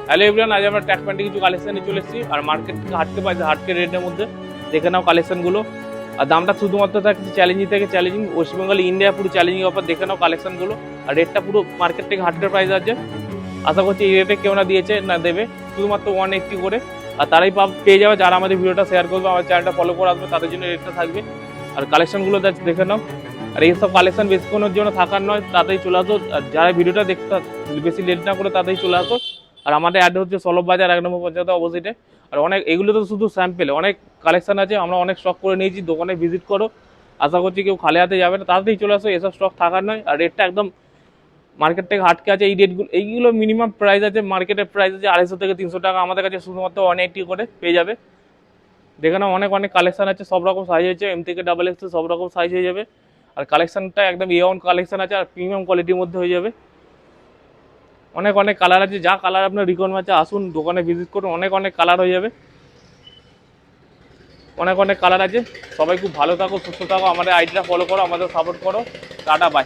Hello everyone, আজ আমরা track প্যান্টে কিছু কালেকশনে চলে এসেছি। আর মার্কেট থেকে হাঁটতে পাইছে হাটকে রেটের মধ্যে দেখে নাও কালেকশনগুলো। আর দামটা শুধুমাত্র থাকছে চ্যালেঞ্জিং থেকে চ্যালেঞ্জিং, ওয়েস্টবেঙ্গল ইন্ডিয়া পুরো চ্যালেঞ্জিং অফার। দেখে নাও কালেকশনগুলো। আর রেটটা পুরো মার্কেট থেকে হাটের প্রাইস আছে। আশা করছি এই রেটে কেউ না দিয়েছে না দেবে, শুধুমাত্র 180 করে। আর তারাই পেয়ে যাবে যারা আমাদের ভিডিওটা শেয়ার করবে, আমার চ্যানেলটা ফলো করে আসবে, তাদের জন্য রেটটা থাকবে। আর কালেকশনগুলো দেখে নাও। আর এইসব কালেকশন বেশিক্ষণের জন্য থাকার নয়, তাড়াতাড়ি চলে আসো। আর যারা ভিডিওটা দেখতে বেশি লেট না করে তাড়াতাড়ি চলে আসো। আর আমাদের অ্যাড হচ্ছে সলভ বাজার 1 নম্বর পঞ্চায়েত অপোজিটে। আর অনেক এগুলো তো শুধু স্যাম্পেল, অনেক কালেকশন আছে, আমরা অনেক স্টক করে নিয়েছি। দোকানে ভিজিট করো, আশা করছি কেউ খালি হাতে যাবে না, তাড়াতাড়ি চলে আসো। এসব স্টক থাকার নয়। আর রেটটা একদম মার্কেট থেকে হাটকে আছে। এই রেটগুলো এইগুলো মিনিমাম প্রাইস আছে, মার্কেটের প্রাইস আছে 250 থেকে 300 টাকা। আমাদের কাছে শুধুমাত্র 180 করে পেয়ে যাবে। দেখে নাও, অনেক অনেক কালেকশন আছে, সব রকম সাইজ হয়েছে, এম থেকে ডাবল এক্স সব রকম সাইজ হয়ে যাবে। আর কালেকশনটা একদম A1 কালেকশন আছে, আর প্রিমিয়াম কোয়ালিটির মধ্যে হয়ে যাবে। অনেক অনেক কালার আছে, যা কালার আপনার রিকোয়ারমেন্ট আছে আসুন দোকানে ভিজিট করুন, অনেক অনেক কালার হয়ে যাবে। অনেক অনেক কালার আছে। সবাই খুব ভালো থাকো, সুস্থ থাকো, আমাদের আইডিটা ফলো করো, আমাদের সাপোর্ট করো। Tata, by.